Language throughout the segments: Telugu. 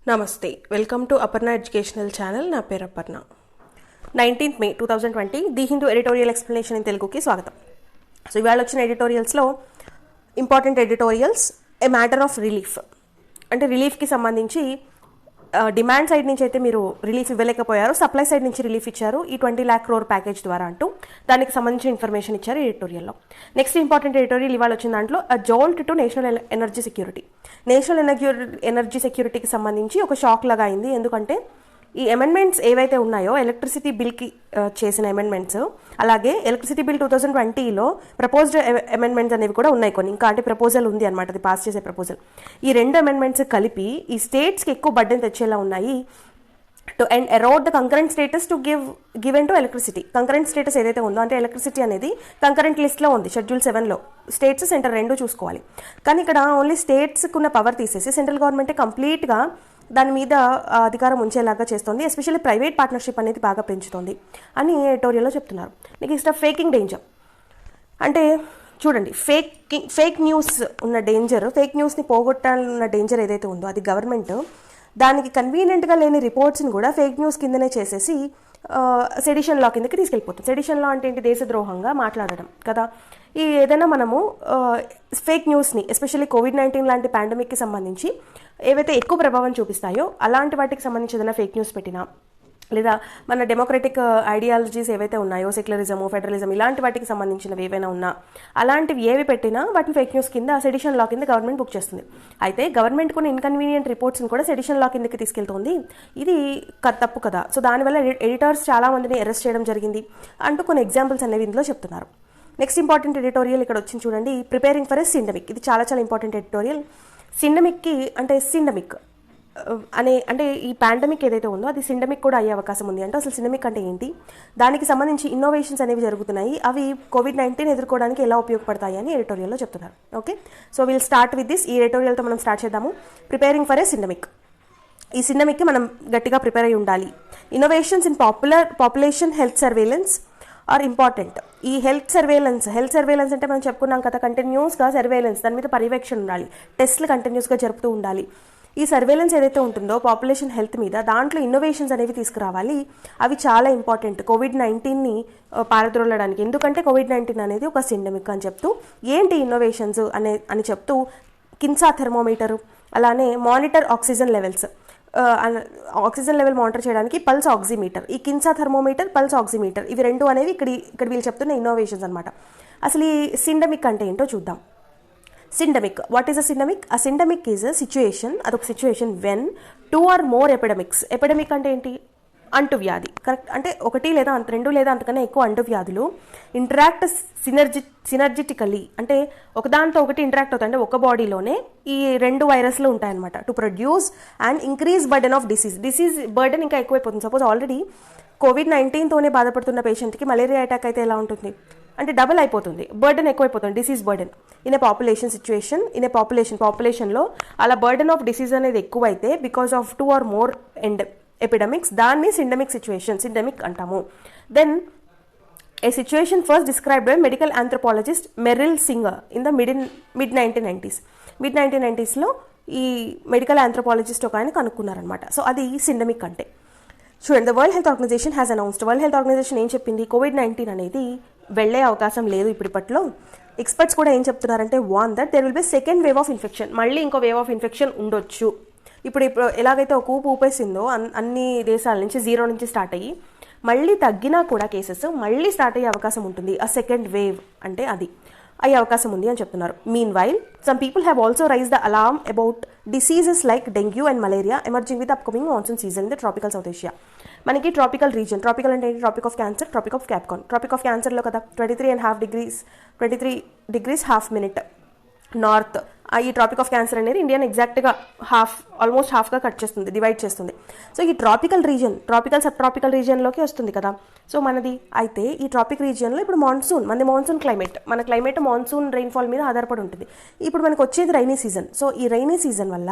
నమస్తే, welcome to Aparna educational channel. నా పేరు Aparna. 19th May 2020 the Hindu editorial explanation in తెలుగుకి స్వాగతం. సో ఇవాళ వచ్చిన ఎడిటోరియల్స్లో important editorials, a matter of relief, అంటే రిలీఫ్కి సంబంధించి డిమాండ్ సైడ్ నుంచి అయితే మీరు రిలీఫ్ ఇవ్వలేకపోయారు, సప్లై సైడ్ నుంచి రిలీఫ్ ఇచ్చారు ఈ 20 lakh crore ప్యాకేజ్ ద్వారా అంటూ దానికి సంబంధించిన ఇన్ఫర్మేషన్ ఇచ్చారు ఎడిటోరియల్లో. నెక్స్ట్ ఇంపార్టెంట్ ఎడిటోరియల్ ఇవాళ వచ్చిన దాంట్లో jolt to national energy security. National energy సెక్యూరిటీకి సంబంధించి ఒక షాక్ లాగా అయింది. ఎందుకంటే ఈ అమెండ్మెంట్స్ ఏవైతే ఉన్నాయో ఎలక్ట్రిసిటీ బిల్కి చేసిన అమెండ్మెంట్స్, అలాగే ఎలక్ట్రిసిటీ బిల్ 2020లో ప్రపోజ్డ్ అమెండ్మెంట్స్ అనేవి కూడా ఉన్నాయి కొన్ని, ఇంకా అంటే ప్రపోజల్ ఉంది అనమాట, అది పాస్ చేసే ప్రపోజల్. ఈ రెండు అమెండ్మెంట్స్ కలిపి ఈ స్టేట్స్కి ఎక్కువ బర్డెన్ తెచ్చేలా ఉన్నాయి. To and erode the concurrent status to given to electricity. Concurrent status ఏదైతే ఉందో, అంటే ఎలక్ట్రిసిటీ అనేది కంకరెంట్ లిస్ట్లో ఉంది షెడ్యూల్ 7లో. స్టేట్స్ సెంటర్ రెండు చూసుకోవాలి, కానీ ఇక్కడ ఓన్లీ స్టేట్స్కి ఉన్న పవర్ తీసేసి సెంట్రల్ గవర్నమెంటే కంప్లీట్గా దాని మీద అధికారం ఉంచేలాగా చేస్తుంది. ఎస్పెషల్లీ ప్రైవేట్ పార్ట్నర్షిప్ అనేది బాగా పెంచుతుంది అని ఎడిటోరియల్లో చెప్తున్నారు. నెక్స్ట్ ఫేకింగ్ డేంజర్, అంటే చూడండి, ఫేక్ న్యూస్ ఉన్న డేంజర్, ఫేక్ న్యూస్ని పోగొట్టాలన్న డేంజర్ ఏదైతే ఉందో అది గవర్నమెంట్ దానికి కన్వీనియంట్గా లేని రిపోర్ట్స్ని కూడా ఫేక్ న్యూస్ కిందనే చేసేసి సెడిషన్ లా కిందకి తీసుకెళ్ళిపోతుంది. సెడిషన్ లా అంటే ఏంటి? దేశద్రోహంగా మాట్లాడడం కదా. ఈ ఏదైనా మనము ఫేక్ న్యూస్ని, ఎస్పెషల్లీ COVID-19 లాంటి పాండమిక్కి సంబంధించి ఏవైతే ఎక్కువ ప్రభావం చూపిస్తాయో అలాంటి వాటికి సంబంధించి ఏదైనా ఫేక్ న్యూస్ పెట్టినా, లేదా మన డెమోక్రటిక్ ఐడియాలజీస్ ఏవైతే ఉన్నాయో, సెక్యులరిజము, ఫెడరలిజం, ఇలాంటి వాటికి సంబంధించినవి ఏవైనా ఉన్నా, అలాంటివి ఏవి పెట్టినా వాటిని ఫేక్ న్యూస్ కింద సెడిషన్ లా కింద గవర్నమెంట్ బుక్ చేస్తుంది. అయితే గవర్నమెంట్ కొన్ని ఇన్కన్వీనియంట్ రిపోర్ట్స్ని కూడా సెడిషన్ లా కిందకి తీసుకెళ్తుంది. ఇది తప్పు కదా. సో దానివల్ల ఎడిటర్స్ చాలా మందిని అరెస్ట్ చేయడం జరిగింది అంటూ కొన్ని ఎగ్జాంపుల్స్ అనేవి ఇందులో చెప్తున్నారు. నెక్స్ట్ ఇంపార్టెంట్ ఎడిటోరియల్ ఇక్కడ వచ్చింది చూడండి, ప్రిపేరింగ్ ఫర్ ఎ సిండమిక్. ఇది చాలా చాలా ఇంపార్టెంట్ ఎడిటోరియల్. సిండమిక్కి అంటే సిండమిక్ అంటే ఈ పాండమిక్ ఏదైతే ఉందో అది సిండమిక్ కూడా అయ్యే అవకాశం ఉంది. అంటే అసలు సిండమిక్ అంటే ఏంటి, దానికి సంబంధించి ఇన్నోవేషన్స్ అనేవి జరుగుతున్నాయి, అవి COVID-19 ఎదుర్కోవడానికి ఎలా ఉపయోగపడతాయి అని ఎడిటోరియల్లో చెప్తున్నారు. Okay, so will start with this. ఈ ఎడిటోరియల్తో మనం స్టార్ట్ చేద్దాము. Preparing for a syndemic. ఈ సిండమిక్కి మనం గట్టిగా ప్రిపేర్ అయి ఉండాలి. Innovations in population health surveillance are important. ఈ హెల్త్ సర్వేలెన్స్ అంటే మనం చెప్పుకున్నాం కదా, కంటిన్యూస్గా సర్వేలెన్స్, దాని మీద పర్యవేక్షణ ఉండాలి, టెస్ట్లు కంటిన్యూస్గా జరుపుతూ ఉండాలి. ఈ సర్వేలెన్స్ ఏదైతే ఉంటుందో పాపులేషన్ హెల్త్ మీద, దాంట్లో ఇన్నోవేషన్స్ అనేవి తీసుకురావాలి. అవి చాలా ఇంపార్టెంట్ COVID-19ని పారద్రోలడానికి. ఎందుకంటే COVID-19 అనేది ఒక సిండమిక్ అని చెప్తూ, ఏంటి ఇన్నోవేషన్స్ అని చెప్తూ కిన్సా థెర్మోమీటరు, అలానే monitor oxygen levels, oxygen level monitor చేయడానికి పల్స్ ఆక్సిమీటర్, ఈ కిన్సా థర్మోమీటర్, పల్స్ ఆక్సిమీటర్, ఇవి రెండు అనేవి ఇక్కడ వీళ్ళు చెప్తున్న ఇన్నోవేషన్స్ అనమాట. అసలు ఈ సిండమిక్ అంటే ఏంటో చూద్దాం. Syndemic, what is a syndemic? A syndemic is a situation, అదొక situation when 2 or more epidemics. Epidemic అంటే ఏంటి? అంటువ్యాధి, కరెక్ట్. అంటే ఒకటి లేదా రెండు లేదా అంతకన్నా ఎక్కువ అంటువ్యాధులు ఇంటరాక్ట్ సినర్జిటికలీ, అంటే ఒకదాంతో ఒకటి ఇంటరాక్ట్ అవుతాయి. అంటే ఒక బాడీలోనే ఈ రెండు వైరస్లు ఉంటాయన్నమాట. To produce and increase burden of disease burden ఇంకా ఎక్కువైపోతుంది. సపోజ్ ఆల్రెడీ COVID-19తోనే బాధపడుతున్న పేషెంట్కి మలేరియా అటాక్ అయితే ఎలా ఉంటుంది అంటే డబుల్ అయిపోతుంది, బర్డెన్ ఎక్కువైపోతుంది, disease burden. In a population situation, in a పాపులేషన్లో అలా బర్డెన్ ఆఫ్ డిసీజ్ అనేది ఎక్కువైతే because of 2 or more epidemics, దాన్ని సిండమిక్ అంటాము. Then a situation first described by medical anthropologist Merrill Singer in the mid 1990s ఈ మెడికల్ ఆంథ్రోపాలజిస్ట్ ఒక ఆయన కనుక్కున్నారనమాట. సో అది సిండమిక్ అంటే. చూడండి, the world health organization has announced. World health organization ఏం చెప్పింది? COVID-19 అనేది వెళ్లే అవకాశం లేదు ఇప్పట్లో. ఎక్స్పర్ట్స్ కూడా ఏం చెప్తున్నారంటే, warn that there will be second wave of infection. మళ్ళీ ఇంకో వేవ్ ఆఫ్ ఇన్ఫెక్షన్ ఉండొచ్చు. ఇప్పుడు ఎలాగైతే ఒక ఊపేసిందో అన్ని దేశాల నుంచి 0 నుంచి స్టార్ట్ అయ్యి మళ్ళీ తగ్గినా కూడా కేసెస్ మళ్ళీ స్టార్ట్ అయ్యే అవకాశం ఉంటుంది. ఆ సెకండ్ వేవ్ అంటే అది అయ్యే అవకాశం ఉంది అని చెప్తున్నారు. Meanwhile some people have also raise the alarm about diseases like dengue and malaria emerging with upcoming monsoon season in the tropical South Asia. మనకి ట్రాపికల్ రీజన్, ట్రాపికల్ అంటే tropic of cancer, tropic of capricorn. Tropic of క్యాన్సర్లో కదా 23 degrees half minute నార్త్. ఈ ట్రాపిక్ ఆఫ్ క్యాన్సర్ అనేది ఇండియాని ఎగ్జాక్ట్గా ఆల్మోస్ట్ హాఫ్గా కట్ చేస్తుంది, డివైడ్ చేస్తుంది. సో ఈ ట్రాపికల్ సబ్ ట్రాపికల్ రీజియన్లోకి వస్తుంది కదా. సో మనది అయితే ఈ ట్రాపిక్ రీజియన్లో ఇప్పుడు మాన్సూన్ క్లైమేట్, మన క్లైమేట్ మాన్సూన్ రెయిన్ఫాల్ మీద ఆధారపడి ఉంటుంది. ఇప్పుడు మనకు వచ్చేది రైనీ సీజన్. సో ఈ రైనీ సీజన్ వల్ల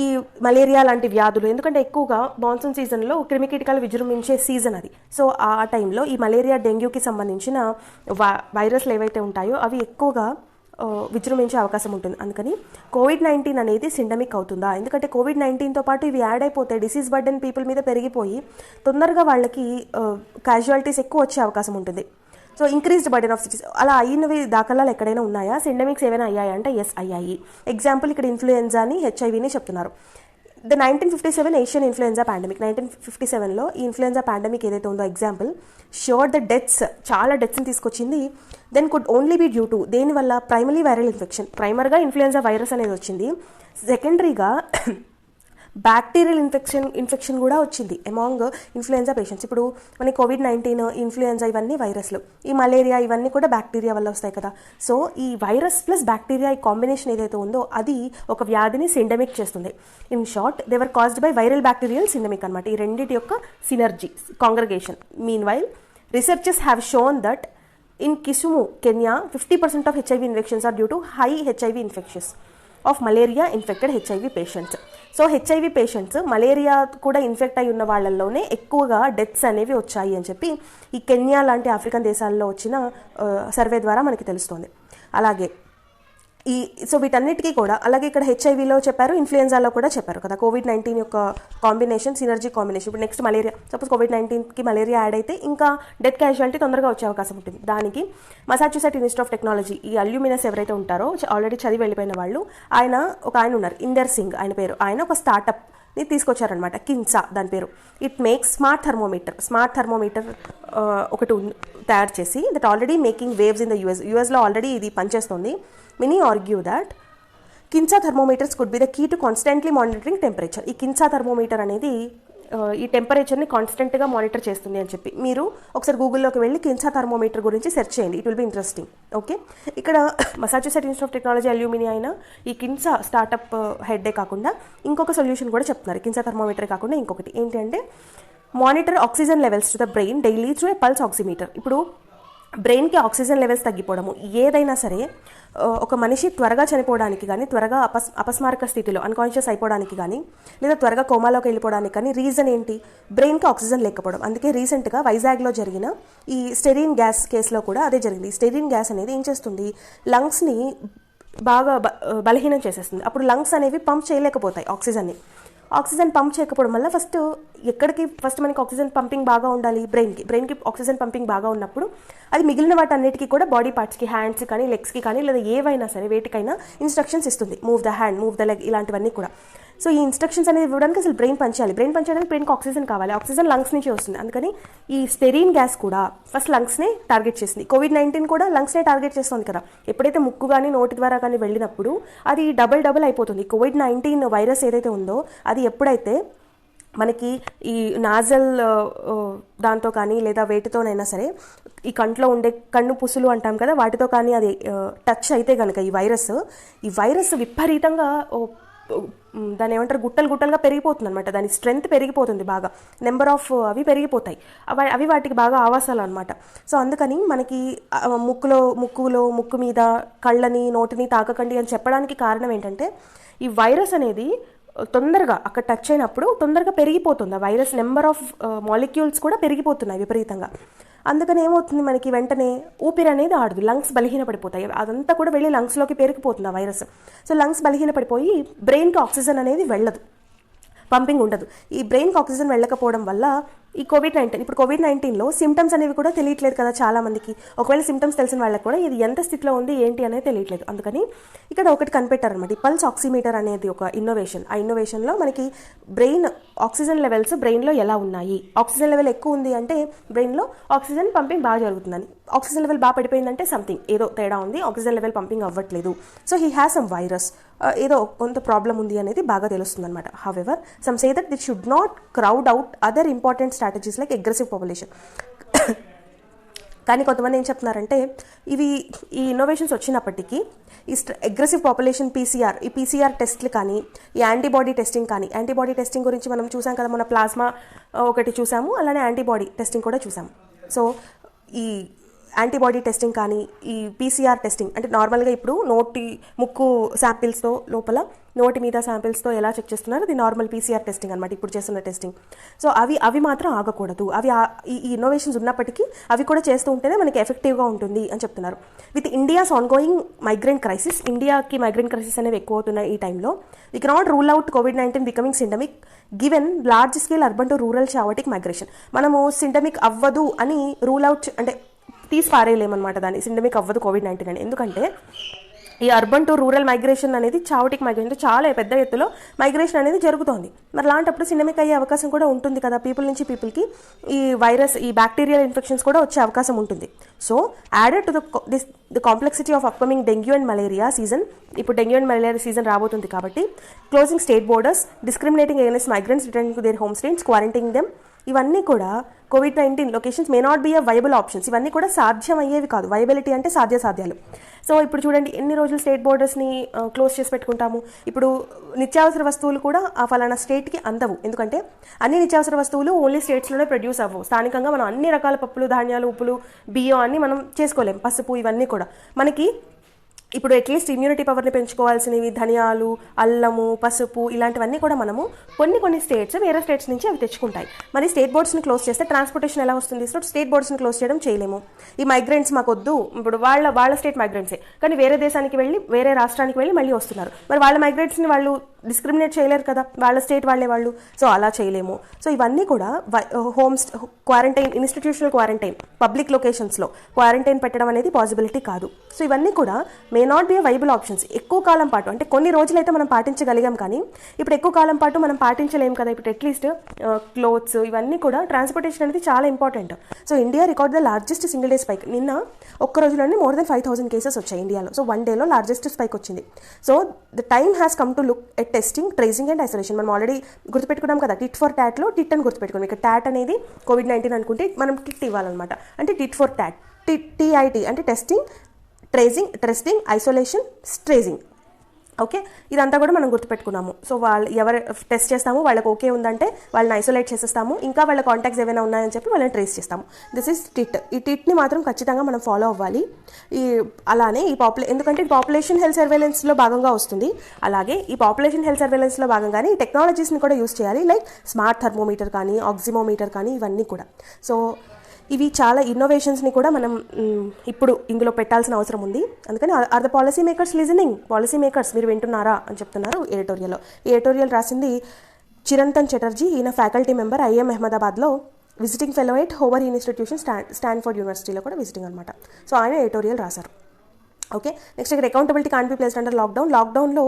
ఈ మలేరియా లాంటి వ్యాధులు, ఎందుకంటే ఎక్కువగా మాన్సూన్ సీజన్లో క్రిమికీటకాలు విజృంభించే సీజన్ అది. సో ఆ టైంలో ఈ మలేరియా, డెంగ్యూకి సంబంధించిన వైరస్లు ఏవైతే ఉంటాయో అవి ఎక్కువగా విజృంభించే అవకాశం ఉంటుంది. అందుకని COVID-19 అనేది సిండమిక్ అవుతుందా? ఎందుకంటే COVID-19తో పాటు ఇవి యాడ్ అయిపోతే డిసీజ్ బర్డెన్ పీపుల్ మీద పెరిగిపోయి తొందరగా వాళ్ళకి క్యాజువాలిటీస్ ఎక్కువ వచ్చే అవకాశం ఉంటుంది. So increased burden of cities అలా అయినవి దాఖలాలు ఎక్కడైనా ఉన్నాయా? సిండమిక్స్ ఏమైనా అయ్యాయి అంటే ఎస్ అయ్యాయి. ఎగ్జాంపుల్ ఇక్కడ ఇన్ఫ్లుయెన్జాని హెచ్ఐవిని చెప్తున్నారు. ద 1957 ఏషియన్ ఇన్ఫ్లుయెన్జా పాండమిక్, 1957లో ఈ ఇన్ఫ్లుయెన్జా పాండమిక్ ఏదైతే ఉందో ఎగ్జాంపుల్ షోర్ ద డెత్స్, చాలా డెత్స్ని తీసుకొచ్చింది. Then could only be due to దేనివల్ల? ప్రైమరీ వైరల్ ఇన్ఫెక్షన్, ప్రైమర్గా ఇన్ఫ్లుయెన్జా వైరస్ అనేది వచ్చింది. సెకండరీగా బ్యాక్టీరియల్ ఇన్ఫెక్షన్ కూడా వచ్చింది అమాంగ్ ఇన్ఫ్లుయెన్జా పేషెంట్స్. ఇప్పుడు మనకి COVID-19, ఇన్ఫ్లుయెన్జా ఇవన్నీ వైరస్లు, ఈ మలేరియా ఇవన్నీ కూడా బ్యాక్టీరియా వల్ల వస్తాయి కదా. సో ఈ వైరస్ ప్లస్ బ్యాక్టీరియా ఈ కాంబినేషన్ ఏదైతే ఉందో అది ఒక వ్యాధిని సిండమిక్ చేస్తుంది. In short they were caused by viral bacterial syndemic అనమాట. ఈ రెండింటి యొక్క synergy congregation. Meanwhile researchers have shown that in Kisumu, Kenya 50% of HIV infections are due to high HIV infections of malaria infected HIV patients. So HIV patients malaria కూడా ఇన్ఫెక్ట్ అయి ఉన్న వాళ్ళల్లోనే ఎక్కువగా డెత్స్ అనేవి వచ్చాయి అని చెప్పి ఈ కెన్యా లాంటి ఆఫ్రికన్ దేశాల్లో వచ్చిన సర్వే ద్వారా మనకి తెలుస్తుంది. అలాగే సో వీటన్నిటికీ కూడా అలాగే ఇక్కడ హెచ్ఐవిలో చెప్పారు, ఇన్ఫ్లుయెన్జాలో కూడా చెప్పారు కదా. COVID-19 యొక్క కాంబినేషన్, సినర్జీ కాంబినేషన్. ఇప్పుడు నెక్స్ట్ మలేరియా, సపోజ్ COVID-19కి మలేరియా యాడ్ అయితే ఇంకా డెత్ క్యాజువాలిటీ తొందరగా వచ్చే అవకాశం ఉంటుంది. దానికి మసాచ్యూసెట్స్ ఇన్స్టిట్యూట్ ఆఫ్ టెక్నాలజీ ఈ అల్యూమినస్ ఎవరైతే ఉంటారో ఆల్రెడీ చదివి వెళ్ళిపోయిన వాళ్ళు, ఆయన ఉన్నారు ఇందర్ సింగ్ ఆయన పేరు. ఆయన ఒక స్టార్టప్ ని తీసుకొచ్చారనమాట, కిన్సా దాని పేరు. ఇట్ మేక్స్ స్మార్ట్ థర్మోమీటర్ ఒకటి తయారు చేసి that already making waves in the యూఎస్లో ఆల్రెడీ ఇది పనిచేస్తుంది. Many argue that Kinsa thermometers could be the key to constantly monitoring temperature. ఈ కిన్సా థర్మోమీటర్ అనేది ఈ టెంపరేచర్ని కాన్స్టెంట్గా మానిటర్ చేస్తుంది అని చెప్పి మీరు ఒకసారి గూగుల్లోకి వెళ్ళి కిన్సా థర్మోమీటర్ గురించి సెర్చ్ చేయండి. It will be interesting. Okay, ఇక్కడ Massachusetts Institute of Technology alumni అయినా ఈ కిన్సా స్టార్టప్ హెడ్డే కాకుండా ఇంకొక సొల్యూషన్ కూడా చెప్తున్నారు. కిన్సా థర్మోమీటర్ కాకుండా ఇంకొకటి ఏంటంటే monitor oxygen levels to the brain daily through a pulse oximeter. ఇప్పుడు బ్రెయిన్కి ఆక్సిజన్ లెవెల్స్ తగ్గిపోవడము, ఏదైనా సరే ఒక మనిషి త్వరగా చనిపోవడానికి కానీ, త్వరగా అపస్మారక స్థితిలో అన్కాన్షియస్ అయిపోవడానికి కానీ, లేదా త్వరగా కోమాలోకి వెళ్ళిపోవడానికి కానీ రీజన్ ఏంటి? బ్రెయిన్కి ఆక్సిజన్ లేకపోవడం. అందుకే రీసెంట్గా వైజాగ్లో జరిగిన ఈ స్టెరీన్ గ్యాస్ కేసులో కూడా అదే జరిగింది. ఈ స్టెరీన్ గ్యాస్ అనేది ఏం చేస్తుంది? లంగ్స్ని బాగా బలహీనం చేసేస్తుంది. అప్పుడు లంగ్స్ అనేవి పంప్ చేయలేకపోతాయి ఆక్సిజన్ని. ఆక్సిజన్ పంప్ చేయకపోవడం వల్ల ఫస్ట్ మనకి ఆక్సిజన్ పంపింగ్ బాగా ఉండాలి. బ్రెయిన్కి ఆక్సిజన్ పంపింగ్ బాగా ఉన్నప్పుడు అది మిగిలిన వాటన్నిటికీ కూడా బాడీ పార్ట్స్కి, హ్యాండ్స్ కానీ, లెగ్స్కి కానీ, లేదా ఏవైనా సరే వేటికైనా ఇన్స్ట్రక్షన్స్ ఇస్తుంది. Move the hand, move the leg, ఇలాంటివన్నీ కూడా. సో ఈ ఇన్స్ట్రక్షన్స్ అనేది ఇవ్వడానికి అసలు బ్రెయిన్ పనిచేయాలి. బ్రెయిన్ పనిచేయడానికి బ్రెయిన్కి ఆక్సిజన్ కావాలి. ఆక్సిజన్ లంగ్స్ నుంచి వస్తుంది. అందుకని ఈ స్టెరీన్ గ్యాస్ కూడా ఫస్ట్ లంగ్స్నే టార్గెట్ చేసింది. COVID-19 కూడా లంగ్స్నే టార్గెట్ చేస్తుంది కదా. ఎప్పుడైతే ముక్కు కానీ నోటి ద్వారా కానీ వెళ్ళినప్పుడు అది డబుల్ అయిపోతుంది. COVID-19 వైరస్ ఏదైతే ఉందో అది ఎప్పుడైతే మనకి ఈ నాజల్ దాంతో కానీ లేదా వేటితోనైనా సరే ఈ కంట్లో ఉండే కన్ను పుసులు అంటాం కదా, వాటితో కానీ అది టచ్ అయితే కనుక ఈ వైరస్ విపరీతంగా దాని ఏమంటారు గుట్టలుగా పెరిగిపోతుంది అనమాట. దాని స్ట్రెంగ్త్ పెరిగిపోతుంది బాగా, నెంబర్ ఆఫ్ అవి పెరిగిపోతాయి. అవి వాటికి బాగా ఆవాసాలు అనమాట. సో అందుకని మనకి ముక్కు మీద కళ్ళని నోటిని తాకకండి అని చెప్పడానికి కారణం ఏంటంటే ఈ వైరస్ అనేది తొందరగా అక్కడ టచ్ అయినప్పుడు తొందరగా పెరిగిపోతుంది. ఆ వైరస్ నెంబర్ ఆఫ్ మాలిక్యూల్స్ కూడా పెరిగిపోతున్నాయి విపరీతంగా. అందుకని ఏమవుతుంది, మనకి వెంటనే ఊపిరి అనేది ఆడదు, లంగ్స్ బలహీనపడిపోతాయి. అదంతా కూడా వెళ్ళి లంగ్స్లోకి పెరిగిపోతుంది ఆ వైరస్. సో లంగ్స్ బలహీనపడిపోయి బ్రెయిన్కి ఆక్సిజన్ అనేది వెళ్ళదు, పంపింగ్ ఉండదు. ఈ బ్రెయిన్కి ఆక్సిజన్ వెళ్ళకపోవడం వల్ల ఈ COVID-19లో సిమ్టమ్స్ అనేవి కూడా తెలియట్లేదు కదా చాలా మందికి. ఒకవేళ సిమ్టమ్స్ తెలిసిన వాళ్ళకి కూడా ఇది ఎంత స్థితిలో ఉంది ఏంటి అనేది తెలియట్లేదు. అందుకని ఇక్కడ ఒకటి కనిపెట్టారనమాట, ఈ పల్స్ ఆక్సిమీటర్ అనేది ఒక ఇన్నోవేషన్. ఆ ఇన్నోవేషన్లో మనకి బ్రెయిన్ ఆక్సిజన్ లెవెల్స్ బ్రెయిన్లో ఎలా ఉన్నాయి, ఆక్సిజన్ లెవెల్ ఎక్కువ ఉంది అంటే బ్రెయిన్లో ఆక్సిజన్ పంపింగ్ బాగా జరుగుతుందని, ఆక్సిజన్ లెవెల్ బాగా పడిపోయిందంటే సంథింగ్ ఏదో తేడా ఉంది, ఆక్సిజన్ లెవెల్ పంపింగ్ అవ్వట్లేదు. So he has some virus, ఏదో కొంత ప్రాబ్లం ఉంది అనేది బాగా తెలుస్తుంది అనమాట. However some say that it should not crowd out other important strategies like aggressive population. కానీ కొంతమంది ఏం చెప్తున్నారంటే ఈ ఇన్నోవేషన్స్ వచ్చినప్పటికీ ఈ అగ్రెసివ్ పాపులేషన్ PCR టెస్ట్లు కానీ, ఈ యాంటీబాడీ టెస్టింగ్ గురించి మనం చూసాం కదా, మన ప్లాస్మా ఒకటి చూసాము, అలానే యాంటీబాడీ టెస్టింగ్ కూడా చూసాము. సో ఈ యాంటీబాడీ టెస్టింగ్ కానీ ఈ పీసీఆర్ టెస్టింగ్ అంటే నార్మల్గా ఇప్పుడు ముక్కు శాంపిల్స్తో లోపల నోటి మీద శాంపిల్స్తో ఎలా చెక్ చేస్తున్నారు, అది నార్మల్ పీసీఆర్ టెస్టింగ్ అనమాట ఇప్పుడు చేస్తున్న టెస్టింగ్. సో అవి మాత్రం ఆగకూడదు. ఈ ఇన్నోవేషన్స్ ఉన్నప్పటికీ అవి కూడా చేస్తూ ఉంటేనే మనకి ఎఫెక్టివ్గా ఉంటుంది అని చెప్తున్నారు. With India's ongoing migrant crisis, ఇండియాకి మైగ్రెంట్ క్రైసిస్ అనేవి ఎక్కువ అవుతున్నాయి ఈ టైంలో. We cannot rule out COVID-19 becoming syndemic given large scale urban to rural chaotic migration. మనము సిండమిక్ అవ్వదు అని రూల్ అవుట్ అంటే తీసి పారేయలేమన్నమాట దాన్ని, సిండమిక్ అవ్వదు COVID-19 అని. ఎందుకంటే ఈ అర్బన్ టు రూరల్ మైగ్రేషన్ అనేది చావటిక్ మైగ్రేషన్, చాలా పెద్ద ఎత్తులో మైగ్రేషన్ అనేది జరుగుతోంది. మరి అలాంటప్పుడు సిండమిక్ అయ్యే అవకాశం కూడా ఉంటుంది కదా, పీపుల్ నుంచి పీపుల్కి ఈ వైరస్, ఈ బ్యాక్టీరియల్ ఇన్ఫెక్షన్స్ కూడా వచ్చే అవకాశం ఉంటుంది. So added to the complexity of upcoming dengue and malaria season, ఇప్పుడు డెంగ్యూ అండ్ మలేరియా సీజన్ రాబోతుంది కాబట్టి closing state borders, discriminating against migrants returning to their home states, quarantining them, ఇవన్నీ కూడా COVID-19 locations may not be a viable options. ఇవన్నీ కూడా సాధ్యమయ్యేవి కాదు. వైబిలిటీ అంటే సాధ్యాలు. సో ఇప్పుడు చూడండి, ఎన్ని రోజులు స్టేట్ బోర్డర్స్ని క్లోజ్ చేసి పెట్టుకుంటాము. ఇప్పుడు నిత్యావసర వస్తువులు కూడా ఆ ఫలానా స్టేట్కి అందవు. ఎందుకంటే అన్ని నిత్యావసర వస్తువులు ఓన్లీ స్టేట్స్లోనే ప్రొడ్యూస్ అవ్వవు. స్థానికంగా మనం అన్ని రకాల పప్పులు, ధాన్యాలు, ఉప్పులు, బియ్యం అన్ని మనం చేసుకోలేం. పసుపు ఇవన్నీ కూడా మనకి ఇప్పుడు అట్లీస్ట్ ఇమ్యూనిటీ పవర్ని పెంచుకోవాల్సినవి ధనియాలు, అల్లము, పసుపు ఇలాంటివన్నీ కూడా మనము కొన్ని స్టేట్స్ వేరే స్టేట్స్ నుంచి అవి తెచ్చుకుంటాయి. మరి స్టేట్ బోర్డ్స్ని క్లోజ్ చేస్తే ట్రాన్స్పోర్టేషన్ ఎలా వస్తుంది? సో స్టేట్ బోర్డ్స్ని క్లోజ్ చేయడం చేయలేము. ఈ మైగ్రెంట్స్ మాకు వద్దు, ఇప్పుడు వాళ్ళ స్టేట్ మైగ్రెంట్సే కానీ వేరే దేశానికి వెళ్ళి వేరే రాష్ట్రానికి వెళ్ళి మళ్ళీ వస్తున్నారు. మరి వాళ్ళ మైగ్రెంట్స్ని వాళ్ళు డిస్క్రిమినేట్ చేయలేరు కదా, వాళ్ళ స్టేట్ వాళ్ళు. సో అలా చేయలేము. సో ఇవన్నీ కూడా క్వారంటైన్, ఇన్స్టిట్యూషనల్ క్వారంటైన్, పబ్లిక్ లొకేషన్స్లో క్వారంటైన్ పెట్టడం అనేది పాసిబిలిటీ కాదు. సో ఇవన్నీ కూడా may not be viable options. ఎక్కువ కాలం పాటు అంటే కొన్ని రోజులైతే మనం పాటించగలిగాం, కానీ ఇప్పుడు ఎక్కువ కాలం పాటు మనం పాటించలేము కదా. ఇప్పుడు అట్లీస్ట్ క్లోత్స్ ఇవన్నీ కూడా ట్రాన్స్పోర్టేషన్ అనేది చాలా important. So India record the largest single day spike. నిన్న ఒక్క రోజులోనే more than 5,000 కేసెస్ వచ్చాయి ఇండియాలో. సో 1 డేలో లార్జెస్ట్ స్పైక్ వచ్చింది. So the time has come to look at testing, tracing and isolation. మనం ఆల్రెడీ గుర్తుపెట్టుకున్నాం కదా, టిట్ ఫర్ ట్యాట్లో టిట్ అని గుర్తుపెట్టుకున్నాం. ఇక్కడ ట్యాట్ అనేది COVID-19 అనుకుంటే మనం టిట్ ఇవ్వాలన్నమాట. అంటే టిట్ ఫర్ ట్యాట్, TIT అంటే testing, tracing, isolation, tracing. Okay, ఇదంతా కూడా మనం గుర్తుపెట్టుకున్నాము. సో ఎవరు టెస్ట్ చేస్తాము, వాళ్ళకి ఓకే ఉందంటే వాళ్ళని ఐసోలేట్ చేసేస్తాము, ఇంకా వాళ్ళ కాంటాక్ట్స్ ఏమైనా ఉన్నాయని చెప్పి వాళ్ళని ట్రేస్ చేస్తాము. This is tit. ఈ టిట్ని మాత్రం ఖచ్చితంగా మనం ఫాలో అవ్వాలి. అలానే ఎందుకంటే ఈ పాపులేషన్ హెల్త్ సర్వేలెన్స్లో భాగంగా వస్తుంది. అలాగే ఈ పాపులేషన్ హెల్త్ సర్వేలెన్స్లో భాగంగానే ఈ టెక్నాలజీస్ని కూడా యూస్ చేయాలి. లైక్ స్మార్ట్ థర్మోమీటర్ కానీ, ఆక్సిమోమీటర్ కానీ, ఇవన్నీ కూడా. సో ఇవి చాలా ఇన్నోవేషన్స్ని కూడా మనం ఇప్పుడు ఇందులో పెట్టాల్సిన అవసరం ఉంది. అందుకని are the policy makers listening? Policy makers మీరు వింటున్నారా అని చెప్తున్నారు ఎడిటోరియల్లో. ఈ ఎడిటోరియల్ రాసింది చిరంతన్ చటర్జీ. ఈయన ఫ్యాకల్టీ మెంబర్ IIM అహ్మదాబాద్లో, visiting fellow at Hoover institution, Stanford యూనివర్సిటీలో కూడా విజిటింగ్ అనమాట. సో ఆయన ఎడిటోరియల్ రాశారు. ఓకే, నెక్స్ట్ ఇక్కడ accountability can be placed under లాక్డౌన్లో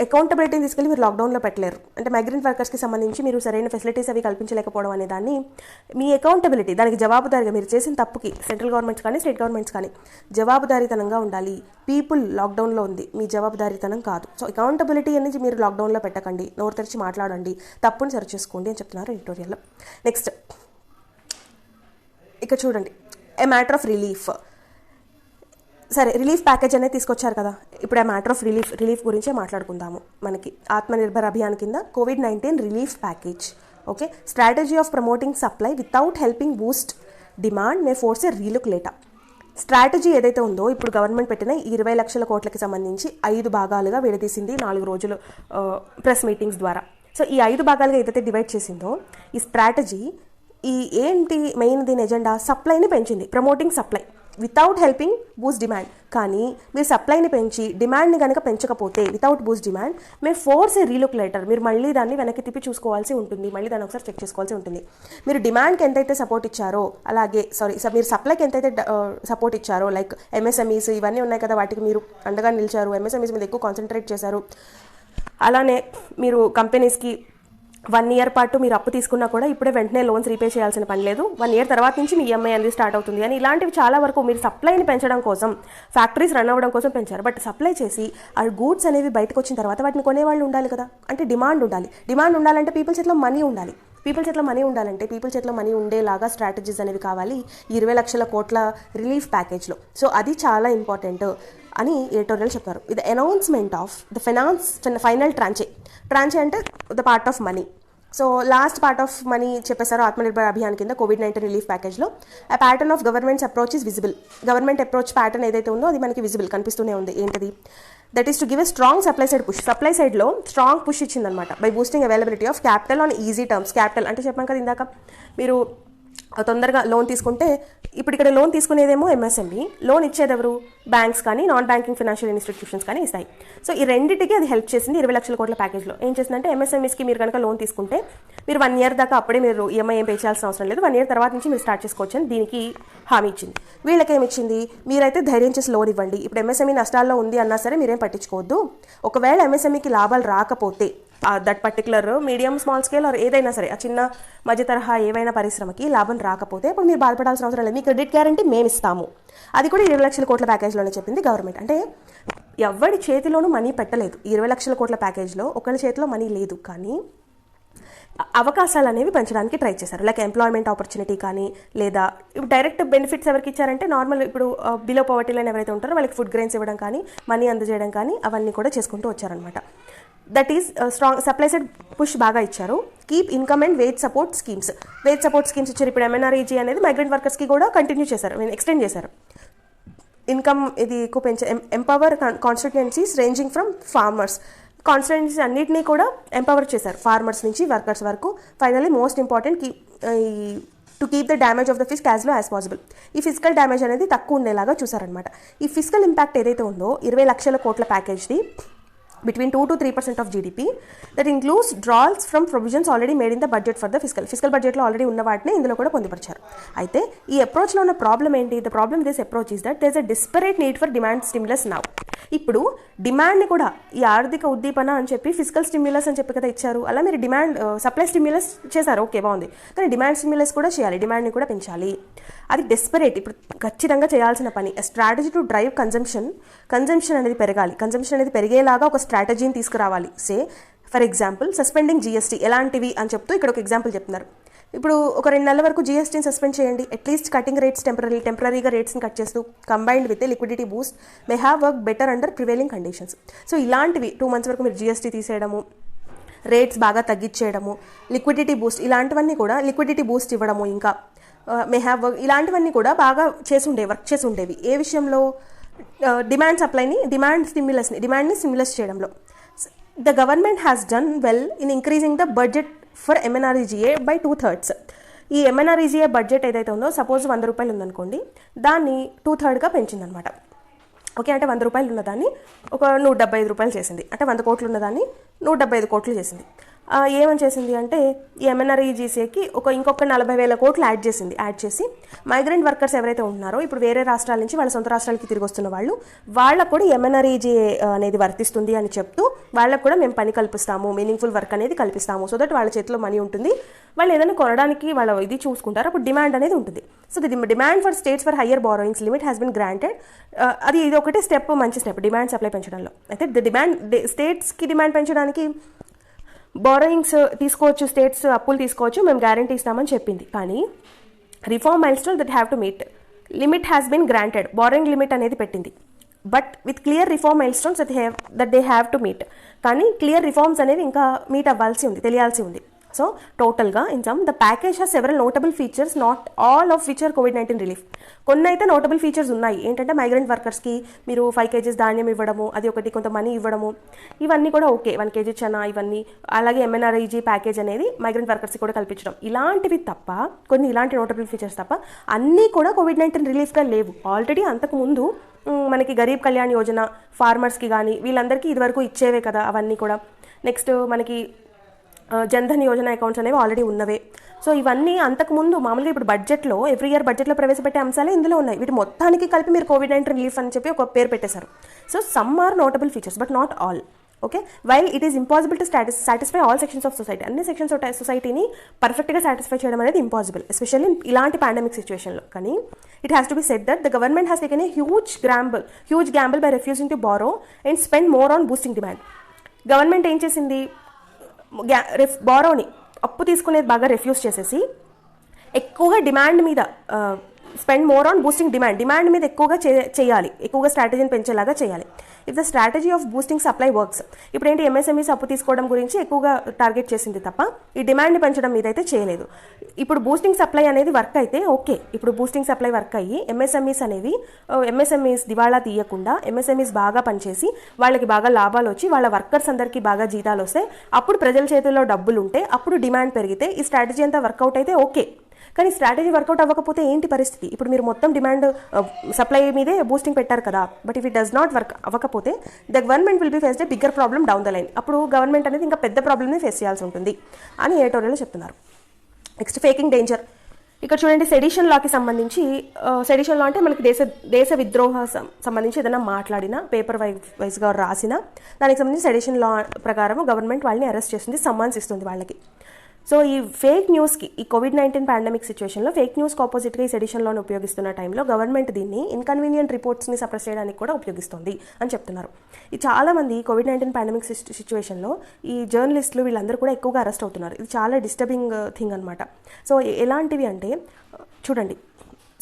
అకౌంటబిలిటీని తీసుకెళ్ళి మీరు లాక్డౌన్లో పెట్టలేరు. అంటే మైగ్రెంట్ వర్కర్స్కి సంబంధించి మీరు సరైన ఫెసిలిటీస్ అవి కల్పించలేకపోవడం అనే దాన్ని మీ అకౌంటబిలిటీ, దానికి జవాబుదారీగా మీరు చేసిన తప్పుకి సెంట్రల్ గవర్నమెంట్స్ కానీ స్టేట్ గవర్నమెంట్స్ కానీ జవాబుదారీతనంగా ఉండాలి. పీపుల్ లాక్డౌన్లో ఉంది, మీ జవాబుదారీతనం కాదు. సో అకౌంటబిలిటీ అనేది మీరు లాక్డౌన్లో పెట్టకండి, నోరు తెరిచి మాట్లాడండి, తప్పుని సరి చేసుకోండి అని చెప్తున్నారు ఎడిటోరియల్లో. నెక్స్ట్ ఇక్కడ చూడండి, ఏ మ్యాటర్ ఆఫ్ రిలీఫ్. సరే, రిలీఫ్ ప్యాకేజ్ అనేది తీసుకొచ్చారు కదా, ఇప్పుడు ఆ మ్యాటర్ ఆఫ్ రిలీఫ్ గురించే మాట్లాడుకుందాము. మనకి ఆత్మనిర్భర్ అభియాన్ కింద COVID-19 relief package. Okay, strategy of promoting supply without helping boost demand may force a relook later. Strategy ఏదైతే ఉందో ఇప్పుడు గవర్నమెంట్ పెట్టిన 20 లక్షల కోట్లకి సంబంధించి 5 భాగాలుగా విడదీసింది 4 రోజులు ప్రెస్ మీటింగ్స్ ద్వారా. సో ఈ 5 భాగాలుగా ఏదైతే డివైడ్ చేసిందో ఈ స్ట్రాటజీ ఏంటి మెయిన్ దీని ఎజెండా? సప్లైని పెంచింది, promoting supply without helping boost demand. కానీ మీరు సప్లైని పెంచి డిమాండ్ని కనుక పెంచకపోతే, without Boost demand may force a relook later, మీరు మళ్ళీ దాన్ని వెనక్కి తిప్పి చూసుకోవాల్సి ఉంటుంది, మళ్ళీ దాన్ని ఒకసారి చెక్ చేసుకోవాల్సి ఉంటుంది. మీరు డిమాండ్కి ఎంతైతే సపోర్ట్ ఇచ్చారో, అలాగే మీరు సప్లైకి ఎంతైతే సపోర్ట్ ఇచ్చారో, లైక్ MSMEs ఇవన్నీ ఉన్నాయి కదా, వాటికి మీరు అండగా నిలిచారు, MSMEs మీద ఎక్కువ కాన్సన్ట్రేట్ చేశారు. అలానే మీరు కంపెనీస్కి 1 ఇయర్ పాటు మీరు అప్పు తీసుకున్నా కూడా ఇప్పుడే వెంటనే లోన్స్ రీపే చేయాల్సిన పని లేదు, 1 ఇయర్ తర్వాత నుంచి మీ EMI అనేది స్టార్ట్ అవుతుంది అని, ఇలాంటివి చాలా వరకు మీరు సప్లైని పెంచడం కోసం, ఫ్యాక్టరీస్ రన్ అవ్వడం కోసం పెంచారు. బట్ సప్లై చేసి ఆ గూడ్స్ అనేవి బయటకు వచ్చిన తర్వాత వాటిని కొనేవాళ్ళు ఉండాలి కదా, అంటే డిమాండ్ ఉండాలి. డిమాండ్ ఉండాలంటే పీపుల్ చేతిలో మనీ ఉండాలి. పీపుల్ చేతిలో మనీ ఉండేలాగా స్ట్రాటజీస్ అనేవి కావాలి 20 లక్షల కోట్ల రిలీఫ్ ప్యాకేజ్లో. సో అది చాలా ఇంపార్టెంట్ అని ఎడిటోరియల్ చెప్పారు. ఇది announcement of the final tranche అంటే the part of money. So last part of money చెప్పేశారు ఆత్మనిర్భర్ అభియాన్ కింద కోవిడ్-19 రిలీఫ్ ప్యాకేజ్లో. ఆ pattern of government's approach is visible. Government approach pattern ఏదైతే ఉందో అది మనకి విజిబుల్ కనిపిస్తూనే ఉంది. ఏంటది? That is to give a strong supply side push. సప్లై సైడ్లో స్ట్రాంగ్ పుష్ ఇచ్చిందనమాట by boosting availability of capital on easy terms. Capital అంటే చెప్పాం కదా ఇందాక, మీరు తొందరగా లోన్ తీసుకుంటే, ఇప్పుడు ఇక్కడ లోన్ తీసుకునేదేమో ఎంఎస్ఎంఈ, లోన్ ఇచ్చేది ఎవరు? బ్యాంక్స్ కానీ నాన్ బ్యాంకింగ్ ఫైనాన్షియల్ ఇన్స్టిట్యూషన్స్ కానీ ఇస్తాయి. సో ఈ రెండింటికి అది హెల్ప్ చేసింది 20 లక్షల కోట్ల ప్యాకేజ్లో. ఏం చేసిందంటే ఎంఎస్ఎంఈస్కి మీరు కనుక లోన్ తీసుకుంటే మీరు 1 year దాకా అప్పుడే మీరు ఈఎంఐ ఏం పే చేయాల్సిన అవసరం లేదు, 1 year తర్వాత నుంచి మీరు స్టార్ట్ చేసుకోవచ్చు అని దీనికి హామీ ఇచ్చింది. వీళ్ళకేమిచ్చింది? మీరైతే ధైర్యం చేసి లోన్ ఇవ్వండి. ఇప్పుడు ఎంఎస్ఎంఈ నష్టాల్లో ఉంది అన్నా సరే మీరేం పట్టించుకోవద్దు. ఒకవేళ ఎంఎస్ఎంఈకి లాభాలు రాకపోతే that particular medium small scale are ఏదైనా సరే ఆ చిన్న మధ్య తరహా ఏవైనా పరిశ్రమకి లాభం రాకపోతే ఇప్పుడు మీరు బాధపడాల్సిన అవసరం లేదు, మీ క్రెడిట్ గ్యారంటీ మేము ఇస్తాము. అది కూడా 20 లక్షల కోట్ల ప్యాకేజ్లోనే చెప్పింది గవర్నమెంట్. అంటే ఎవరి చేతిలోనూ మనీ పెట్టలేదు. 20 లక్షల కోట్ల ప్యాకేజ్లో ఒకళ్ళ చేతిలో మనీ లేదు, కానీ అవకాశాలు అనేవి పెంచడానికి ట్రై చేశారు. లైక్ ఎంప్లాయ్మెంట్ ఆపర్చునిటీ కానీ, లేదా ఇప్పుడు డైరెక్ట్ బెనిఫిట్స్ ఎవరికి ఇచ్చారంటే నార్మల్ ఇప్పుడు బిలో పవర్టీ లైన్ ఎవరైతే ఉంటారో వాళ్ళకి ఫుడ్ గ్రెయిన్స్ ఇవ్వడం కానీ, మనీ అందజేయడం కానీ అవన్నీ కూడా చేసుకుంటూ వచ్చారనమాట. That is strong supply side push బాగా ఇచ్చారు. Keep income and wage support schemes. Wage support schemes ఇచ్చారు. ఇప్పుడు ఎంఎన్ఆర్ఈజీ అనేది మైగ్రెంట్ వర్కర్స్కి కూడా కంటిన్యూ చేశారు, ఎక్స్టెండ్ చేశారు. ఇన్కమ్ ఇది ఎక్కువ empower constituencies ranging from farmers. Constituencies అన్నింటినీ కూడా ఎంపవర్ చేశారు, ఫార్మర్స్ నుంచి వర్కర్స్ వరకు. Finally most important to keep the damage of the Fisk as low as possible. ఈ ఫిజికల్ డ్యామేజ్ అనేది తక్కువ ఉండేలాగా చూసారనమాట. ఈ ఫిజికల్ ఇంపాక్ట్ ఏదైతే ఉందో 20 లక్షల కోట్ల ప్యాకేజ్ది between 2 to 3% of GDP, that includes drawals from provisions already made in the budget for the fiscal budget లో ఆల్రెడీ ఉన్న వాటిని ఇందులో కూడా పొందుపరిచారు. అయితే ఈ అప్రోచ్లో ఉన్న ప్రాబ్లం ఏంటి? The problem this approach is that there is a disparate need for demand stimulus now. ఇప్పుడు డిమాండ్ని కూడా ఈ ఆర్థిక ఉద్దీపన అని చెప్పి ఫిజికల్ స్టిమ్యులస్ అని చెప్పి కదా ఇచ్చారు, అలా మీరు డిమాండ్ సప్లై స్టిమ్యులస్ చేశారు, ఓకే బాగుంది, కానీ డిమాండ్ స్టిమ్యులస్ కూడా చేయాలి, డిమాండ్ని కూడా పెంచాలి. అది డెస్పరేట్, ఇప్పుడు ఖచ్చితంగా చేయాల్సిన పని. స్ట్రాటజీ టు డ్రైవ్ కన్జంప్షన్ అనేది పెరగాలి. కన్జంప్షన్ అనేది పెరిగేలాగా ఒక స్ట్రాటజీని తీసుకురావాలి. Say for example suspending GST ఎలాంటివి అని చెప్తూ ఇక్కడ ఒక ఎగ్జాంపుల్ చెప్తున్నారు. ఇప్పుడు ఒక 2 నెలల వరకు జీఎస్టీని సస్పెండ్ చేయండి. అట్లీస్ట్ కటింగ్ రేట్స్ టెంపరీగా రేట్స్ని కట్ చేస్తూ combined with liquidity Boost may have work better under prevailing conditions. So ఇలాంటివి 2 months వరకు మీరు జీఎస్టీ తీసేయడము, రేట్స్ బాగా తగ్గించేయడము, లిక్విడిటీ బూస్ట్, ఇలాంటివన్నీ కూడా లిక్విడిటీ బూస్ట్ ఇవ్వడము, ఇంకా మే హ్యావ్ వర్క్, ఇలాంటివన్నీ కూడా బాగా వర్క్ చేసి ఉండేవి. ఏ విషయంలో? డిమాండ్ని స్టిమ్యులస్ చేయడంలో. The government has done well in increasing the budget for MNREGA by 2/3. ఈ ఎంఎన్ఆర్ఈజీఏ బడ్జెట్ ఏదైతే ఉందో, సపోజ్ 100 రూపాయలు ఉందనుకోండి, దాన్ని 2/3గా పెంచిందనమాట. ఓకే, అంటే 100 రూపాయలు ఉన్నదాన్ని ఒక 175 రూపాయలు చేసింది. అంటే 100 కోట్లు ఉన్నదాన్ని 175 కోట్లు చేసింది. ఏమని చేసింది అంటే ఈ ఎంఎన్ఆర్ఈజీసీకి ఇంకొక 40,000 కోట్లు యాడ్ చేసి మైగ్రెంట్ వర్కర్స్ ఎవరైతే ఉంటున్నారో ఇప్పుడు వేరే రాష్ట్రాల నుంచి వాళ్ళ సొంత రాష్ట్రాలకి తిరిగి వస్తున్న వాళ్ళకు కూడా ఎంఎన్ఆర్ఈజీఏ అనేది వర్తిస్తుంది అని చెప్తూ వాళ్ళకు కూడా మేము పని కల్పిస్తాము, మీనింగ్ఫుల్ వర్క్ అనేది కల్పిస్తాము, సో దట్ వాళ్ళ చేతిలో మనీ ఉంటుంది, వాళ్ళు ఏదైనా కొనడానికి వాళ్ళ ఇది చూసుకుంటారు, అప్పుడు డిమాండ్ అనేది ఉంటుంది. So the demand for states for higher borrowings limit has been granted. ఇది ఒకటే స్టెప్, మంచి స్టెప్ డిమాండ్ సప్లై పెంచడంలో. అయితే స్టేట్స్కి డిమాండ్ పెంచడానికి బారోయింగ్స్ తీసుకోవచ్చు, స్టేట్స్ అప్పులు తీసుకోవచ్చు, మేము గ్యారంటీ ఇస్తామని చెప్పింది. కానీ reform milestone that have to meet limit has been granted. Borrowing limit అనేది పెట్టింది, but with clear reform milestones that they have to meet. కానీ క్లియర్ రిఫార్మ్స్ అనేవి ఇంకా మీట్ అవ్వాల్సి ఉంది, తెలియాల్సి ఉంది. సో టోటల్గా in sum the package has several notable features, not all of which are కోవిడ్-19 రిలీఫ్. కొన్ని అయితే నోటబుల్ ఫీచర్స్ ఉన్నాయి. ఏంటంటే మైగ్రెంట్ వర్కర్స్కి మీరు 5 kgs ధాన్యం ఇవ్వడము, అది ఒకటి, కొంత మనీ ఇవ్వడము, ఇవన్నీ కూడా ఓకే. 1 kg చనా, ఇవన్నీ. అలాగే ఎంఎన్ఆర్ఈజీ ప్యాకేజ్ అనేది మైగ్రెంట్ వర్కర్స్కి కూడా కల్పించడం, ఇలాంటివి తప్ప, కొన్ని ఇలాంటి నోటబుల్ ఫీచర్స్ తప్ప అన్నీ కూడా కోవిడ్-19 రిలీఫ్గా లేవు. ఆల్రెడీ అంతకుముందు మనకి గరీబ్ కళ్యాణ్ యోజన ఫార్మర్స్కి కానీ వీళ్ళందరికీ ఇదివరకు ఇచ్చేవే కదా అవన్నీ కూడా. నెక్స్ట్ మనకి జన్ధన్ యోజన అకౌంట్స్ అనేవి ఆల్రెడీ ఉన్నవే. సో ఇవన్నీ అంతకుముందు మామూలుగా ఇప్పుడు బడ్జెట్లో ఎవ్రీ ఇయర్ బడ్జెట్లో ప్రవేశపెట్టే అంశాలే ఇందులో ఉన్నాయి. వీటి మొత్తానికి కలిపి మీరు కోవిడ్-19 రిలీఫ్ అని చెప్పి ఒక పేరు పెట్టేశారు. So some are notable features but not all. Okay, while it is impossible to satisfy all sections of society. అన్ని సెక్షన్స్ ఆఫ్ సొసైటీని పర్ఫెక్ట్గా సాటిస్ఫై చేయడం అనేది ఇంపాసిబుల్, ఎస్పెషల్లీ ఇలాంటి పాండమిక్ సిచ్యువేషన్లో. కానీ it has to be said that the government has taken a huge gamble by refusing to borrow and spend more on boosting demand. Government ఏం చేసింది? బారోని, అప్పు తీసుకునేది బాగా రిఫ్యూజ్ చేసేసి ఎక్కువగా డిమాండ్ మీద spend more on boosting demand మీద ఎక్కువగా చేయాలి, ఎక్కువగా స్ట్రాటజీని పెంచేలాగా చేయాలి. If the strategy of boosting supply works, ఇప్పుడు ఏంటి ఎంఎస్ఎంఈస్ అప్పు తీసుకోవడం గురించి ఎక్కువగా టార్గెట్ చేసింది తప్ప ఈ డిమాండ్ని పెంచడం మీద అయితే చేయలేదు. ఇప్పుడు బూస్టింగ్ సప్లై అనేది వర్క్ అయితే ఓకే, ఇప్పుడు బూస్టింగ్ సప్లై వర్క్ అయ్యి ఎంఎస్ఎంఈస్ దివాళా తీయకుండా ఎంఎస్ఎంఈస్ బాగా పనిచేసి వాళ్ళకి బాగా లాభాలు వచ్చి వాళ్ళ వర్కర్స్ అందరికీ బాగా జీతాలు వస్తే అప్పుడు ప్రజల చేతుల్లో డబ్బులు ఉంటే అప్పుడు డిమాండ్ పెరిగితే ఈ స్ట్రాటజీ అంతా వర్కౌట్ అయితే ఓకే. కానీ స్ట్రాటజీ వర్కౌట్ అవ్వకపోతే ఏంటి పరిస్థితి? ఇప్పుడు మీరు మొత్తం డిమాండ్ సప్లై మీదే బూస్టింగ్ పెట్టారు కదా, but if it does not work అవ్వకపోతే the government will be face the bigger problem down the line. అప్పుడు గవర్నమెంట్ అనేది ఇంకా పెద్ద ప్రాబ్లమ్ని ఫేస్ చేయాల్సి ఉంటుంది అని ఎడిటోరియల్లో చెప్తున్నారు. Next faking danger. ఇక్కడ చూడండి, సెడిషన్ లాకి సంబంధించి, సెడిషన్ లా అంటే మనకి దేశ విద్రోహ సంబంధించి ఏదైనా మాట్లాడినా పేపర్ వైజ్గా రాసినా దానికి సంబంధించి సెడిషన్ లా ప్రకారం గవర్నమెంట్ వాళ్ళని అరెస్ట్ చేస్తుంది, సమ్మన్స్ ఇస్తుంది వాళ్ళకి. సో ఈ ఫేక్ న్యూస్కి, ఈ COVID-19 పాండమిక్ సిచ్యువేషన్లో ఫేక్ న్యూస్కి ఆపోజిట్గా ఈ సెడిషన్ లాను ఉపయోగిస్తున్న టైంలో గవర్నమెంట్ దీన్ని ఇన్కన్వీనియంట్ రిపోర్ట్స్ని సప్రెస్ చేయడానికి కూడా ఉపయోగిస్తుంది అని చెప్తున్నారు. ఈ చాలామంది COVID-19 పాండమిక్ సిచ్యువేషన్లో ఈ జర్నలిస్టులు వీళ్ళందరూ కూడా ఎక్కువగా అరెస్ట్ అవుతున్నారు. ఇది చాలా డిస్టర్బింగ్ థింగ్ అనమాట. సో ఎలాంటివి అంటే చూడండి,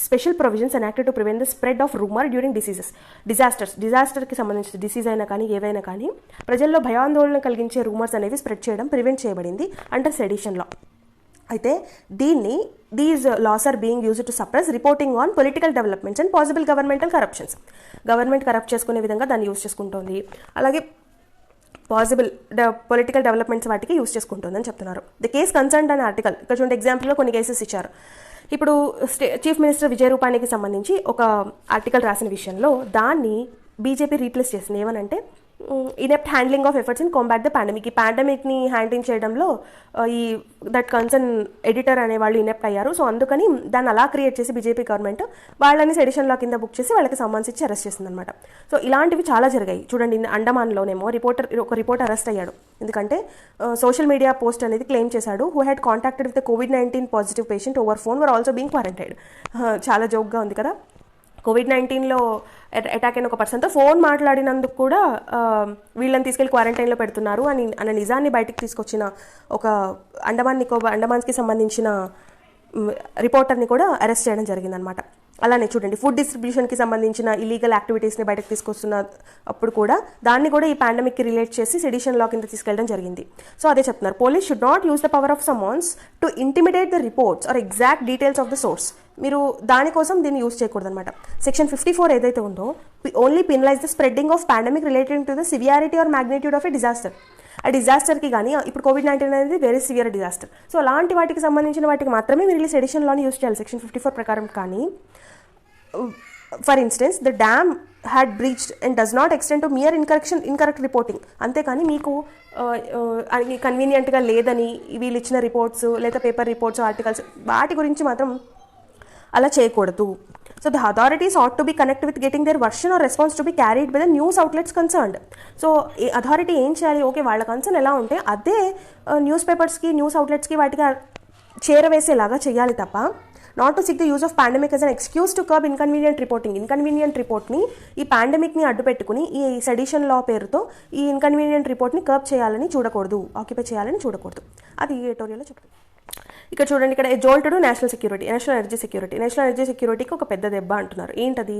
special provisions enacted to prevent the spread of rumour during డిజాస్టర్కి సంబంధించిన డిసీజ్ అయినా కానీ ఏవైనా కానీ ప్రజల్లో భయాందోళన కలిగించే రూమర్స్ అనేవి స్ప్రెడ్ చేయడం ప్రివెంట్ చేయబడింది అండర్ సెడిషన్ లా. అయితే these laws are being used to suppress reporting on political developments and possible governmental corruptions. Government corrupt చేసుకునే విధంగా దాన్ని యూజ్ చేసుకుంటోంది, అలాగే పాసిబుల్ పొలిటికల్ డెవలప్మెంట్స్ వాటికి యూజ్ చేసుకుంటుందని చెప్తున్నారు. ద కేస్ కన్సర్న్ అనే ఆర్టికల్ ఇక్కడ చూడండి, ఎగ్జాంపుల్లో కొన్ని కేసెస్ ఇచ్చారు. ఇప్పుడు చీఫ్ మినిస్టర్ విజయ్ రూపానీకి సంబంధించి ఒక ఆర్టికల్ రాసిన విషయంలో దాన్ని బీజేపీ రీప్లేస్ చేసింది. ఏమనంటే inept handling of efforts in combat the pandemic. ఈ పాండమిక్ని హ్యాండిల్ చేయడంలో ఈ దట్ కన్సర్న్ ఎడిటర్ అనే వాళ్ళు ఇనెప్ట్ అయ్యారు. సో అందుకని దాన్ని అలా క్రియేట్ చేసి బీజేపీ గవర్నమెంట్ వాళ్ళని సెడిషన్ లా కింద బుక్ చేసి వాళ్ళకి సమ్మన్స్ ఇచ్చి అరెస్ట్ చేసింది అనమాట. సో ఇలాంటివి చాలా జరిగాయి. చూడండి, అండమాన్లోనేమో ఒక రిపోర్టర్ అరెస్ట్ అయ్యాడు. ఎందుకంటే సోషల్ మీడియా పోస్ట్ అనేది క్లెయిమ్ చేశాడు, who had contacted with COVID-19 positive patient over phone were also being quarantined. చాలా జోక్గా ఉంది కదా. COVID-19లో అటాక్ అయిన ఒక పర్సన్తో ఫోన్ మాట్లాడినందుకు కూడా వీళ్ళని తీసుకెళ్లి క్వారంటైన్లో పెడుతున్నారు అనే నిజాన్ని బయటకు తీసుకొచ్చిన ఒక అండమాన్స్కి సంబంధించిన రిపోర్టర్ని కూడా అరెస్ట్ చేయడం జరిగిందనమాట. అలానే చూడండి, ఫుడ్ డిస్ట్రిబ్యూషన్కి సంబంధించిన ఇలీగల్ యాక్టివిటీస్ని బయటకు తీసుకొస్తున్న అప్పుడు కూడా దాన్ని కూడా ఈ పాండమిక్కి రిలేట్ చేసి సెడిషన్ లా కింద తీసుకెళ్ళడం జరిగింది. సో అదే చెప్తున్నారు, police should not use the power of summons to intimidate the reports or exact details of the source. మీరు దానికోసం దీన్ని యూజ్ చేయకూడదు అనమాట. సెక్షన్ 54 ఏదైతే ఉందో only penalize the spreading of pandemic related to the severity or magnitude of a disaster. ఆ డిజాస్టర్కి కానీ ఇప్పుడు COVID-19 అనేది వెరీ సివియర్ డిజాస్టర్. సో అలాంటి వాటికి సంబంధించిన వాటికి మాత్రమే మీరు సెడిషన్ లాని యూజ్ చేయాలి సెక్షన్ 54 ప్రకారం. కానీ for instance the dam had breached and does not extend to mere incorrect reporting. అంతేకాని మీకు కన్వీనియంట్గా లేదని వీళ్ళు ఇచ్చిన రిపోర్ట్స్ లేదా పేపర్ రిపోర్ట్స్ ఆర్టికల్స్ వాటి గురించి మాత్రం అలా చేయకూడదు. So the authorities ought to be connected with getting their version or response to be carried by the news outlets concerned. So ఈ అథారిటీ ఏం చేయాలి, ఓకే వాళ్ళ కన్సర్న్ ఎలా ఉంటే అదే న్యూస్ పేపర్స్కి న్యూస్ అవుట్లెట్స్కి వాటికి చేరవేసేలాగా చేయాలి తప్ప not to seek the use of pandemic as an excuse to curb inconvenient reporting. Inconvenient రిపోర్ట్ని ఈ పాండమిక్ని అడ్డు పెట్టుకుని ఈ సెడిషన్ లా పేరుతో ఈ ఇన్కన్వీనియంట్ రిపోర్ట్ని కర్బ్ చేయాలని చూడకూడదు, ఆక్యుపై చేయాలని చూడకూడదు. అది ఈ ఎడిటోరియల్లో చెప్తుంది. ఇక్కడ చూడండి, ఇక్కడ జోల్ట్ టు నేషనల్ ఎనర్జీ సెక్యూరిటీకి ఒక పెద్ద దెబ్బ అంటున్నారు. ఏంటది?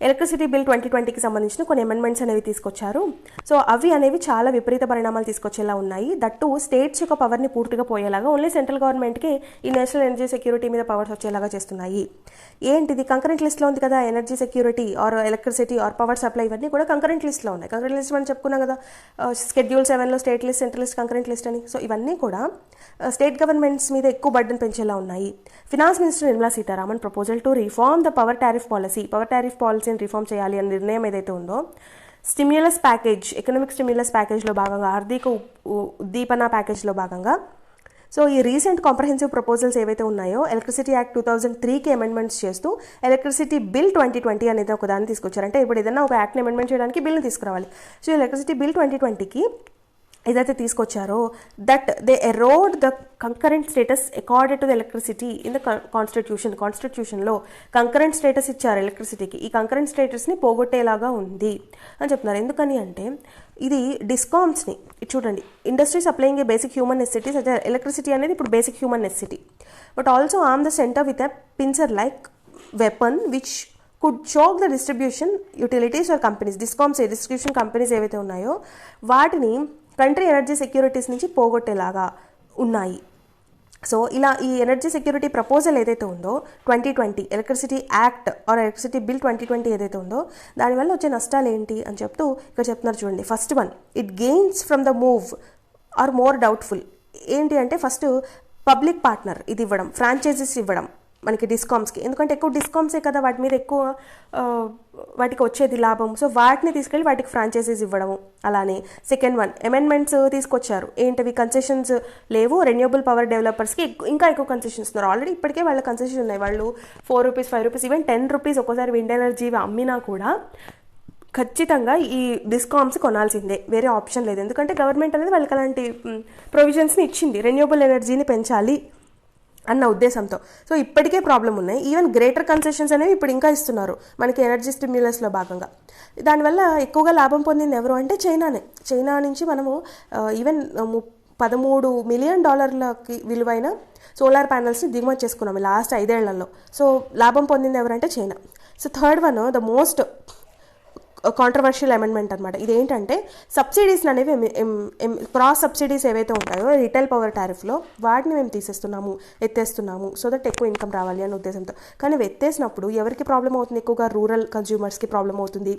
ఎలక్ట్రిసిటీ బిల్ 2020కి సంబంధించిన కొన్ని అమెండ్మెంట్స్ అనేవి తీసుకొచ్చారు. సో అవి అనేవి చాలా విపరీత పరిణామాలు తీసుకొచ్చేలా ఉన్నాయి. దట్టు స్టేట్స్ యొక్క పవర్ని పూర్తిగా పోయేలాగా ఓన్లీ సెంట్రల్ గవర్నమెంట్కి ఈ నేషనల్ ఎనర్జీ సెక్యూరిటీ మీద పవర్స్ వచ్చేలాగా చేస్తున్నాయి. ఏంటిది? కంకరెంట్ లిస్ట్లో ఉంది కదా, energy security or electricity or power supply ఇవన్నీ కూడా కంకరెంట్ లిస్ట్లో ఉన్నాయి. కంకరెంట్ లిస్ట్ మనం చెప్పుకున్నాం కదా, Schedule 7లో state list, central list, concurrent list అని. సో ఇవన్నీ కూడా స్టేట్ గవర్నమెంట్స్ మీద ఎక్కువ బర్డెన్ పెంచేలా ఉన్నాయి. Finance minister Nirmala Sitharaman proposal to reform the power tariff పాలసీని రిఫార్మ్ చేయాలి అనే నిర్ణయం ఏదైతే ఉందో, స్టిమ్యులస్ ప్యాకేజ్, ఎకనామిక్ స్టిమ్యులస్ ప్యాకేజ్లో భాగంగా, ఆర్థిక ఉద్దీపన ప్యాకేజ్లో భాగంగా సో ఈ రీసెంట్ కాంప్రహెన్సివ్ ప్రపోజల్స్ ఏవైతే ఉన్నాయో ఎలక్ట్రిసిటీ యాక్ట్ 2003కి అమెండ్మెంట్స్ చేస్తూ ఎలక్ట్రిసిటీ బిల్ 2020 అనేది ఒక దాన్ని తీసుకొచ్చారు. అంటే ఇప్పుడు ఏదైనా ఒక యాక్ట్ని అమెండ్మెంట్ చేయడానికి బిల్ని తీసుకురావాలి. సో ఎలక్ట్రిసిటీ బిల్ 2020కి ఏదైతే తీసుకొచ్చారో that they eroded the concurrent status accorded to the electricity in the కాన్స్టిట్యూషన్లో కంకరెంట్ స్టేటస్ ఇచ్చారు ఎలక్ట్రిసిటీకి. ఈ కంకరెంట్ స్టేటస్ని పోగొట్టేలాగా ఉంది అని చెప్తున్నారు. ఎందుకని అంటే ఇది డిస్కామ్స్ని చూడండి, industry supplying a basic human necessity such electricity అనేది ఇప్పుడు basic human necessity, but also arm the centre with a pincer like weapon which could choke the distribution utilities or companies, distribution companies ఏవైతే ఉన్నాయో వాటిని కంట్రీ ఎనర్జీ సెక్యూరిటీస్ నుంచి పోగొట్టేలాగా ఉన్నాయి. సో ఇలా ఈ ఎనర్జీ సెక్యూరిటీ ప్రపోజల్ ఏదైతే ఉందో 2020 electricity act or electricity bill 2020 ఏదైతే ఉందో దానివల్ల వచ్చే నష్టాలు ఏంటి అని చెప్తూ ఇక్కడ చెప్తున్నారు చూడండి. First one, it gains from the move or more doubtful. ఏంటి అంటే ఫస్ట్ పబ్లిక్ పార్ట్నర్ ఇది ఇవ్వడం, ఫ్రాంచైజీస్ ఇవ్వడం మనకి డిస్కామ్స్కి, ఎందుకంటే ఎక్కువ డిస్కామ్సే కదా వాటి మీద ఎక్కువ వాటికి వచ్చేది లాభం. సో వాటిని తీసుకెళ్ళి వాటికి ఫ్రాంచైజీస్ ఇవ్వడము. అలానే సెకండ్ వన్, అమెండ్మెంట్స్ తీసుకొచ్చారు. ఏంటివి, కన్సెషన్స్ లేవు రెన్యూబుల్ పవర్ డెవలపర్స్కి, ఇంకా ఎక్కువ కన్సెషన్స్ ఇస్తున్నారు. ఆల్రెడీ ఇప్పటికే వాళ్ళ కన్సెషన్ ఉన్నాయి. వాళ్ళు ₹4, ₹5, ఈవెన్ ₹10 ఒక్కోసారి విండ్ ఎనర్జీ అమ్మినా కూడా ఖచ్చితంగా ఈ డిస్కామ్స్ కొనాల్సిందే, వేరే ఆప్షన్ లేదు. ఎందుకంటే గవర్నమెంట్ అనేది వాళ్ళకి అలాంటి ప్రొవిజన్స్ని ఇచ్చింది, రెన్యూబుల్ ఎనర్జీని పెంచాలి అన్న ఉద్దేశంతో. సో ఇప్పటికే ప్రాబ్లం ఉన్నాయి. ఈవెన్ గ్రేటర్ కన్సెషన్స్ అనేవి ఇప్పుడు ఇంకా ఇస్తున్నారు మనకి ఎనర్జీ స్టిమ్యులస్లో భాగంగా. దానివల్ల ఎక్కువగా లాభం పొందింది ఎవరు అంటే చైనానే. చైనా నుంచి మనము ఈవెన్ $13 మిలియన్ విలువైన సోలార్ ప్యానల్స్ని దిగుమతి చేసుకున్నాము లాస్ట్ 5 ఏళ్లలో. సో లాభం పొందింది ఎవరంటే China. So third one, the most controversial amendment అనమాట. ఇదేంటంటే సబ్సిడీస్ అనేవి క్రాస్ సబ్సిడీస్ ఏవైతే ఉంటాయో రిటైల్ పవర్ టారిఫ్లో వాటిని మేము ఎత్తేస్తున్నాము సో దట్ ఎక్కువ ఇన్కమ్ రావాలి అనే ఉద్దేశంతో. కానీ ఎత్తేసినప్పుడు ఎవరికి ప్రాబ్లం అవుతుంది, ఎక్కువగా రూరల్ కన్జ్యూమర్స్కి ప్రాబ్లం అవుతుంది.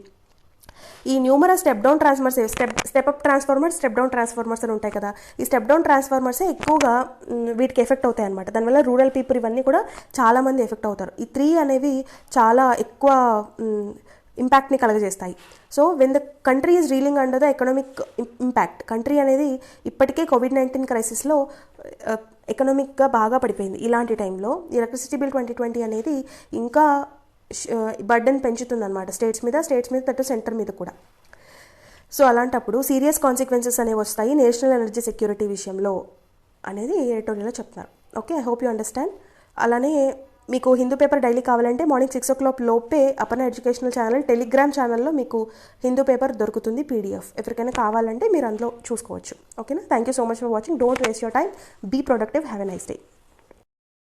ఈ numerous step down transformers, step up transformers, step down transformers అని ఉంటాయి కదా, ఈ స్టెప్ డౌన్ ట్రాన్స్ఫార్మర్సే ఎక్కువగా వీటికి ఎఫెక్ట్ అవుతాయి అనమాట. దానివల్ల రూరల్ పీపుల్ ఇవన్నీ కూడా చాలామంది ఎఫెక్ట్ అవుతారు. ఈ 3 అనేవి చాలా ఎక్కువ ఇంపాక్ట్ని కలగజేస్తాయి. So when the country is reeling under the economic impact, country అనేది ఇప్పటికే COVID-19 క్రైసిస్లో ఎకనామిక్గా బాగా పడిపోయింది. ఇలాంటి టైంలో ఎలక్ట్రిసిటీ బిల్ 2020 అనేది ఇంకా బర్డెన్ పెంచుతుంది అనమాట స్టేట్స్ మీద తట్టు సెంటర్ మీద కూడా. సో అలాంటప్పుడు సీరియస్ కాన్సిక్వెన్సెస్ అనేవి వస్తాయి నేషనల్ ఎనర్జీ సెక్యూరిటీ విషయంలో అనేది ఎడిటోరియల్లో చెప్తున్నారు. Okay, I hope you understand. అలానే మీకు హిందూ పేపర్ డైలీ కావాలంటే మార్నింగ్ 6 o'clock లోపే అపర్ణ ఎడ్యుకేషనల్ ఛానల్ టెలిగ్రామ్ ఛానల్లో మీకు హిందూ పేపర్ దొరుకుతుంది PDF. ఎవరికైనా కావాలంటే మీరు అందులో చూసుకోవచ్చు. ఓకేనా, thank you so much for watching. Don't waste your time, be productive, have a nice day.